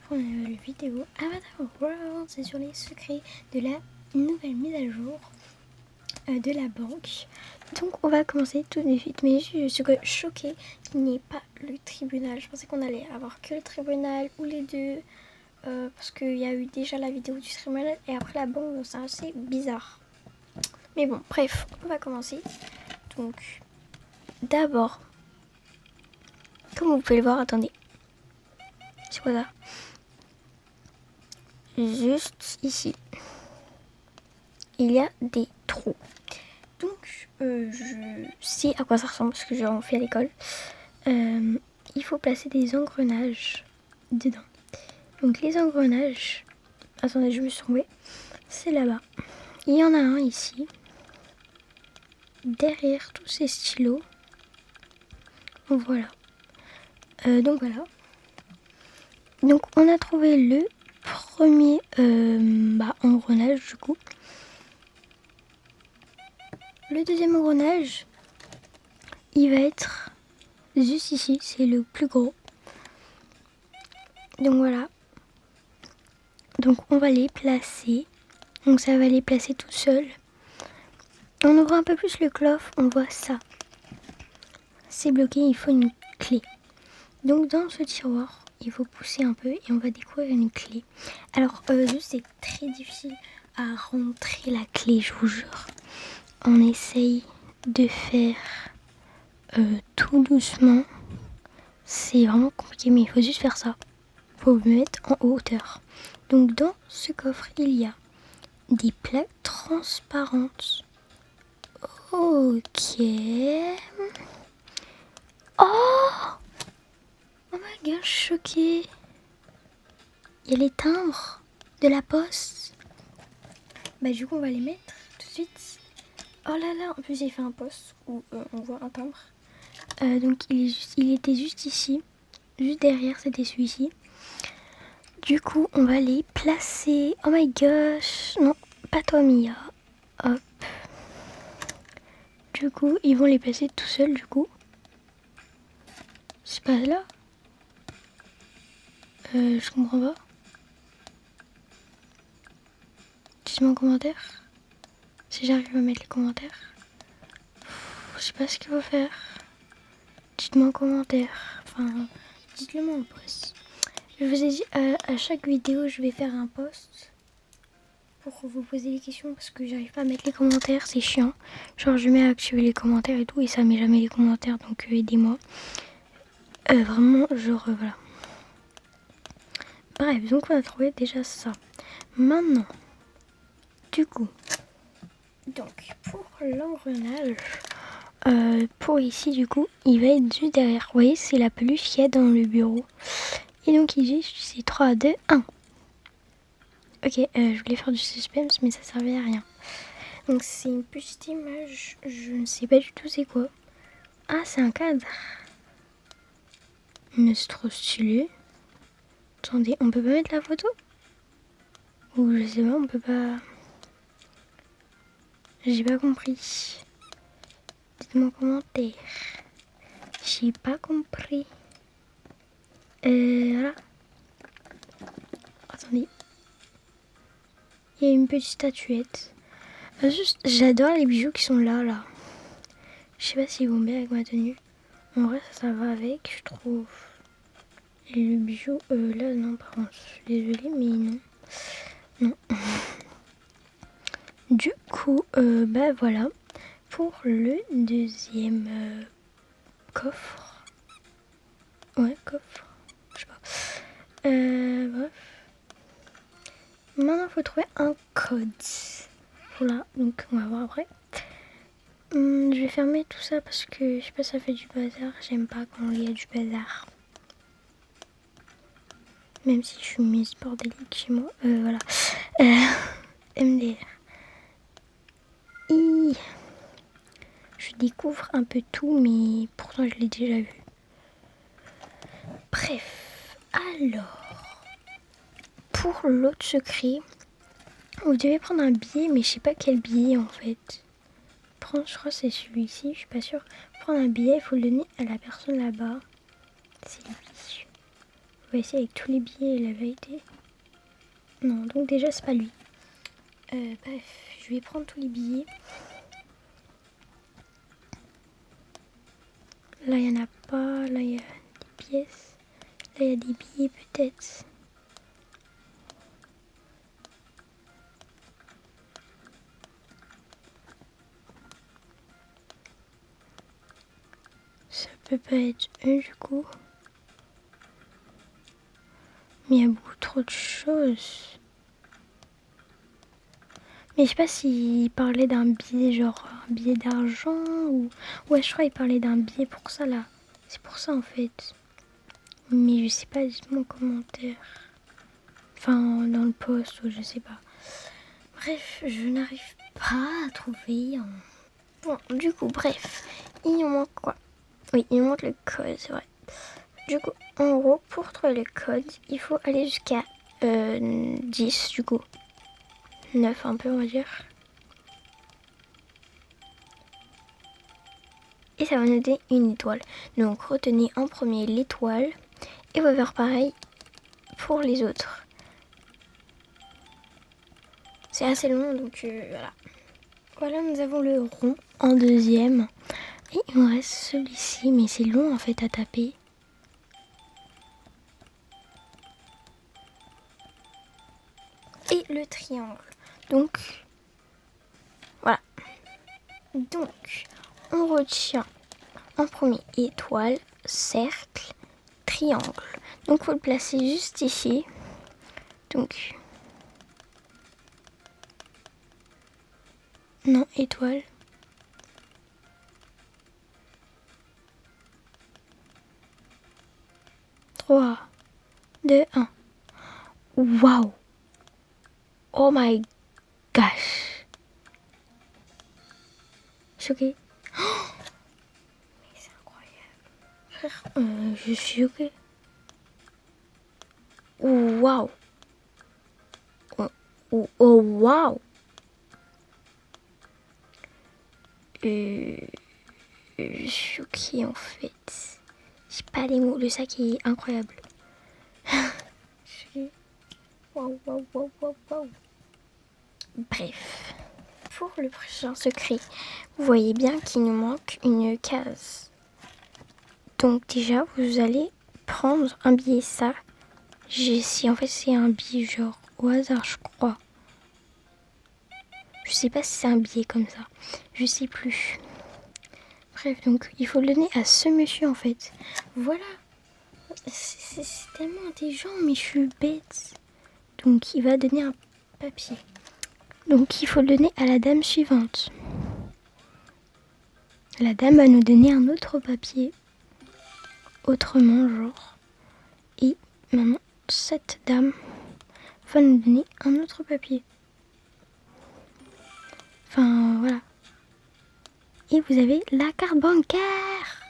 pour une nouvelle vidéo Avatar World. C'est sur les secrets de la nouvelle mise à jour de la banque. Donc on va commencer tout de suite, mais je suis choquée qu'il n'y ait pas le tribunal. Je pensais qu'on allait avoir que le tribunal ou les deux, parce qu'il y a eu déjà la vidéo du tribunal et après la banque, donc c'est assez bizarre. Mais bon, bref, on va commencer. Donc d'abord, comme vous pouvez le voir, attendez, c'est quoi ça? Juste ici, il y a des trous. Donc, je sais à quoi ça ressemble parce que j'en fais à l'école. Il faut placer des engrenages dedans. Donc, les engrenages, attendez, je me suis trompée, c'est là-bas. Il y en a un ici, derrière tous ces stylos. Voilà. Donc, voilà. Donc, on a trouvé le premier engrenage du coup. Le deuxième engrenage, il va être juste ici, c'est le plus gros. Donc voilà. Donc on va les placer. Donc ça va les placer tout seul. On ouvre un peu plus le coffre, on voit ça. C'est bloqué, il faut une clé. Donc dans ce tiroir, il faut pousser un peu et on va découvrir une clé. Alors c'est très difficile à rentrer la clé, je vous jure. On essaye de faire tout doucement. C'est vraiment compliqué, mais il faut juste faire ça. Il faut me mettre en hauteur. Donc dans ce coffre, il y a des plaques transparentes. Ok. Oh my god, choquée. Il y a les timbres de la poste. Bah du coup on va les mettre tout de suite. Oh là là, en plus j'ai fait un poste où on voit un timbre. Donc il était juste ici. Juste derrière, c'était celui-ci. Du coup, on va les placer. Oh my gosh. Non, pas toi, Mia. Hop. Du coup, ils vont les placer tout seuls, du coup. C'est pas là. Je comprends pas. Dites-moi en commentaire. Si j'arrive à mettre les commentaires. Je sais pas ce qu'il faut faire. Dites-moi en commentaire. Enfin, dites-le moi en post. Je vous ai dit, à chaque vidéo, je vais faire un post pour vous poser des questions parce que j'arrive pas à mettre les commentaires, c'est chiant. Genre, je mets à activer les commentaires et tout et ça met jamais les commentaires, donc aidez-moi. Vraiment, genre, voilà. Bref, donc on a trouvé déjà ça. Maintenant, du coup, donc pour l'engrenage, pour ici, du coup, il va être juste derrière. Vous voyez, c'est la peluche qu'il y a dans le bureau. Et donc, il dit, c'est 3, 2, 1. Ok, je voulais faire du suspense, mais ça servait à rien. Donc, c'est une petite image, je ne sais pas du tout c'est quoi. Ah, c'est un cadre. Mais c'est trop stylé. Attendez, on peut pas mettre la photo? Ou je sais pas, on peut pas... J'ai pas compris. Dites-moi en commentaire. J'ai pas compris. Voilà. Attendez. Il y a une petite statuette. Juste, j'adore les bijoux qui sont là. Je sais pas s'ils vont bien avec ma tenue. En vrai, ça va avec, je trouve. Et le bijou, là, non, par contre, je suis désolée, mais non. Non. Du coup, voilà. Pour le deuxième coffre. Ouais, coffre. Je sais pas. Bref. Maintenant, il faut trouver un code. Voilà, donc on va voir après. Je vais fermer tout ça parce que je sais pas, ça fait du bazar. J'aime pas quand il y a du bazar. Même si je suis mise bordélique chez moi. Voilà. MDR. Je découvre un peu tout, mais pourtant je l'ai déjà vu. Bref, alors, pour l'autre secret, vous devez prendre un billet, mais je sais pas quel billet en fait. Je crois que c'est celui-ci, je suis pas sûre. Prendre un billet, il faut le donner à la personne là-bas. C'est lui. va essayer avec tous les billets, la vérité. Non, donc déjà, c'est pas lui. Bref, je vais prendre tous les billets. Là, il n'y en a pas. Là, il y a des pièces. Là, il y a des billets peut-être. Ça peut pas être eux du coup. Mais il y a beaucoup trop de choses. Mais je sais pas s'il parlait d'un billet, genre un billet d'argent ou... Ouais, je crois qu'il parlait d'un billet pour ça là. C'est pour ça en fait. Mais je sais pas, dites-moi en commentaire. Enfin, dans le post ou je sais pas. Bref, je n'arrive pas à trouver. Bon, du coup, bref. Il nous manque quoi? Oui, il nous manque le code, c'est vrai. Du coup, en gros, pour trouver le code, il faut aller jusqu'à 10 du coup. 9 un peu, on va dire. Et ça va nous donner une étoile. Donc retenez en premier l'étoile et on va faire pareil pour les autres. C'est assez long donc voilà. Voilà, nous avons le rond en deuxième. Et il me reste celui-ci, mais c'est long en fait à taper. Et le triangle. Donc voilà. Donc on retient en premier étoile, cercle, triangle. Donc il faut le placer juste ici. Donc non, étoile. Trois, deux, un. Waouh! Oh my gosh! Choquée. Oh, mais c'est incroyable. Frère, je suis choquée. Waouh! Oh waouh! Je suis choquée en fait. J'ai pas les mots, le sac est incroyable. Waouh, waouh, waouh, waouh, waouh. Bref, pour le prochain secret, vous voyez bien qu'il nous manque une case. Donc déjà, vous allez prendre un billet ça. Si en fait c'est un billet genre au hasard, je crois. Je sais pas si c'est un billet comme ça. Je sais plus. Bref, donc il faut le donner à ce monsieur en fait. Voilà. C'est tellement intelligent, mais je suis bête. Donc il va donner un papier. Donc il faut le donner à la dame suivante. La dame va nous donner un autre papier. Autrement, genre. Et maintenant, cette dame va nous donner un autre papier. Enfin, voilà. Et vous avez la carte bancaire.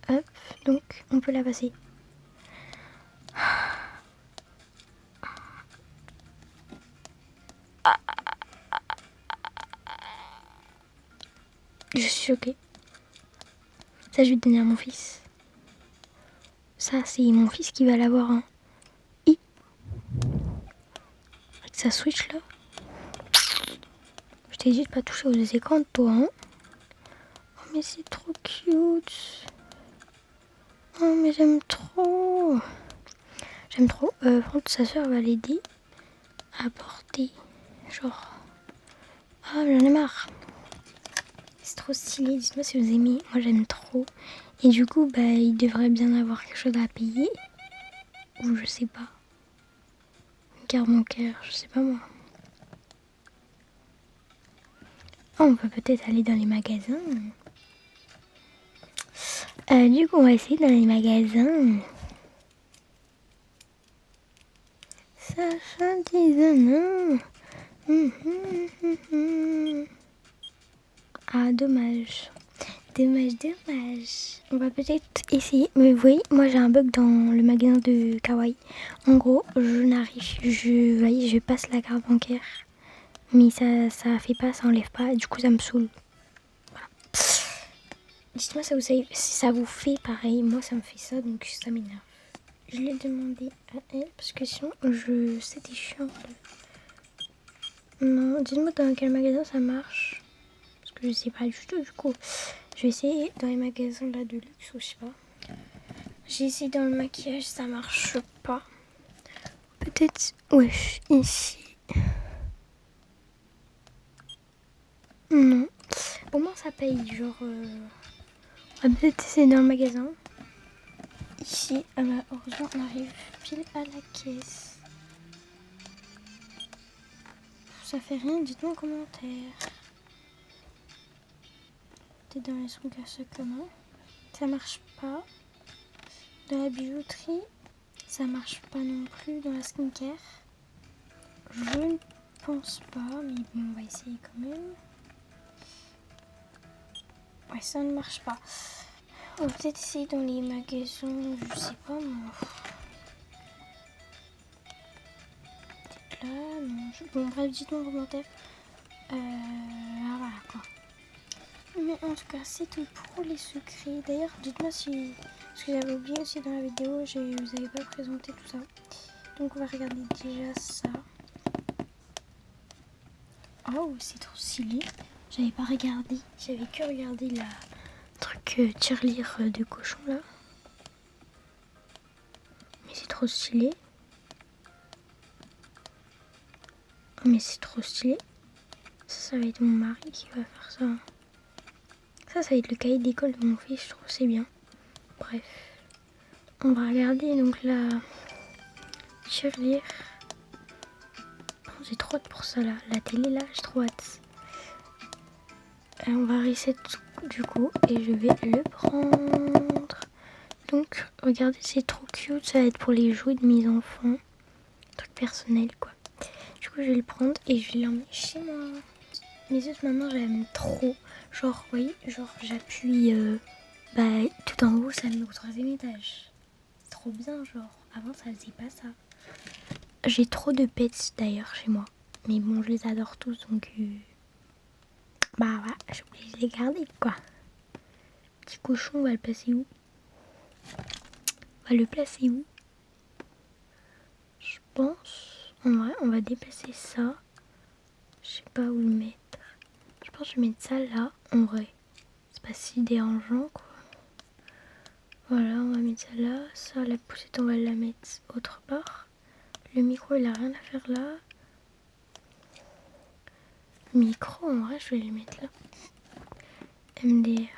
Hop, donc on peut la passer. Je suis choquée. Ça, je vais donner à mon fils. Ça, c'est mon fils qui va l'avoir un I. Avec sa Switch là. Je t'ai dit de pas toucher aux écrans, toi, hein. Oh, mais c'est trop cute. Oh, mais j'aime trop. J'aime trop. Par contre, sa soeur va l'aider à porter. Genre. Ah, j'en ai marre. C'est trop stylé. Dites-moi si vous aimez. Moi, j'aime trop. Et du coup, bah, il devrait bien avoir quelque chose à payer. Ou je sais pas. Une carte bancaire, je sais pas moi. Oh, on peut peut-être aller dans les magasins. Du coup, on va essayer dans les magasins. Ça non. Ah, dommage. Dommage. On va peut-être essayer. Mais vous voyez, moi j'ai un bug dans le magasin de Kawaii. En gros, je passe la carte bancaire. Mais ça fait pas, ça enlève pas. Du coup, ça me saoule. Voilà. Dites-moi si ça vous fait pareil. Moi, ça me fait ça, donc ça m'énerve. Je l'ai demandé à elle, parce que sinon, c'était chiant. Non, dites-moi dans quel magasin ça marche. Parce que je sais pas du tout, du coup. Je vais essayer dans les magasins là de luxe ou je sais pas. J'ai essayé dans le maquillage, ça marche pas. Peut-être, ouais, ici. Non. Au moins ça paye, genre... On va peut-être essayer dans le magasin. Ici, heureusement on arrive pile à la caisse. Ça fait rien, dites-moi en commentaire. Peut-être dans les trucs à ce comment. Ça marche pas. Dans la bijouterie, ça marche pas non plus. Dans la skincare, je ne pense pas, mais bon, on va essayer quand même. Ouais, ça ne marche pas. On va peut-être essayer dans les magasins, je sais pas moi. Peut-être là, non. Bon, bref, dites-moi en commentaire. Voilà quoi. Mais en tout cas, c'est tout pour les secrets. D'ailleurs, dites-moi si... Parce que j'avais oublié aussi dans la vidéo, je vous avais pas présenté tout ça. Donc on va regarder déjà ça. Oh, c'est trop stylé. J'avais pas regardé. J'avais que regardé la truc tirelire de cochon là. Mais c'est trop stylé. Oh, mais c'est trop stylé. Ça va être mon mari qui va faire ça. Ça va être le cahier d'école de mon fils, je trouve c'est bien. Bref. On va regarder donc la tirelire. J'ai trop hâte pour ça là. La télé là, j'ai trop hâte. On va reset du coup et je vais le prendre. Donc regardez, c'est trop cute. Ça va être pour les jouets de mes enfants. Truc personnel quoi. Du coup je vais le prendre et je vais l'emmener chez moi. Mes autres maintenant j'aime trop. Genre vous voyez, genre j'appuie tout en haut, ça me met au 3e étage. C'est trop bien genre. Avant ça faisait pas ça. J'ai trop de pets d'ailleurs chez moi. Mais bon je les adore tous donc bah voilà, j'ai oublié de les garder quoi. Petit cochon, on va le placer où? Je pense. En vrai, on va déplacer ça. Je sais pas où le mettre. Je pense que je vais mettre ça là, en vrai. C'est pas si dérangeant quoi. Voilà, on va mettre ça là. Ça, la poussette, on va la mettre autre part. Le micro, il a rien à faire là. Le micro, en vrai, je vais le mettre là. MDR.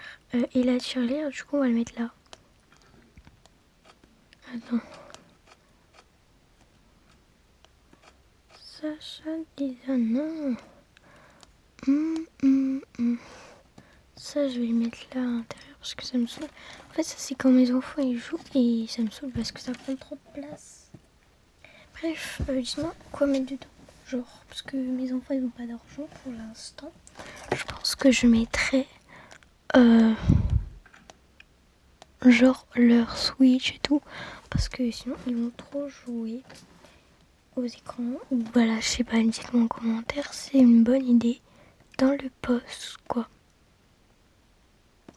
Et la tirelire, du coup, on va le mettre là. Attends. Sacha Lisa, non. Ça, je vais le mettre là à l'intérieur parce que ça me saoule. En fait, ça, c'est quand mes enfants ils jouent et ça me saoule parce que ça prend trop de place. Bref, dis-moi quoi mettre dedans. Genre, parce que mes enfants ils n'ont pas d'argent pour l'instant. Je pense que je mettrais genre leur Switch et tout. Parce que sinon, ils vont trop jouer aux écrans. Ou voilà, je sais pas, dites-moi en commentaire, c'est une bonne idée dans le poste, quoi.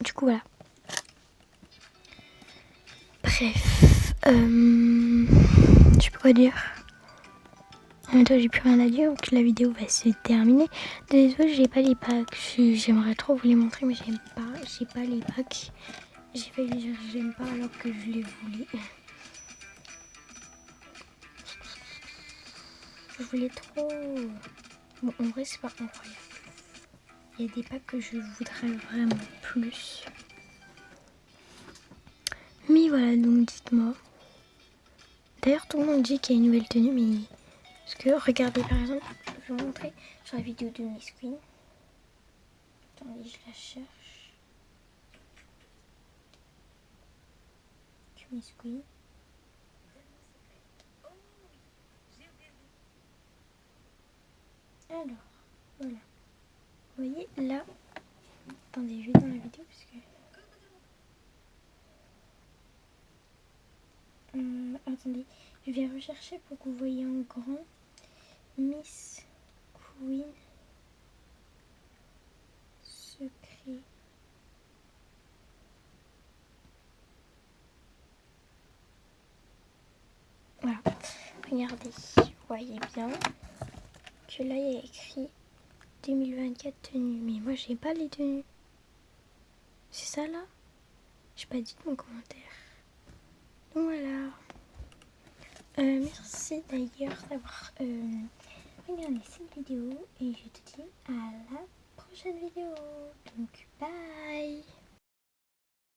Du coup, voilà. Bref, je sais pas quoi dire. En même temps, j'ai plus rien à dire, donc la vidéo va se terminer. Désolée, j'ai pas les packs. J'aimerais trop vous les montrer, mais j'ai pas les packs. J'ai failli dire j'aime pas alors que je les voulais. Je voulais trop. Bon, en vrai, c'est pas incroyable. Il y a des packs que je voudrais vraiment plus. Mais voilà, donc dites-moi. D'ailleurs, tout le monde dit qu'il y a une nouvelle tenue, mais... Parce que, regardez, par exemple, je vais vous montrer sur la vidéo de Miss Queen. Attendez, je la cherche. Miss Queen. Alors, voilà. Vous voyez, là... Attendez, je vais dans la vidéo, parce que... attendez, je vais rechercher pour que vous voyez en grand. Miss Queen secret. regardez, vous voyez bien que là il y a écrit 2024 tenues, mais moi j'ai pas les tenues. C'est ça là? J'ai pas dit de mon commentaire. Donc voilà. Merci d'ailleurs d'avoir regardé cette vidéo et je te dis à la prochaine vidéo. Donc bye.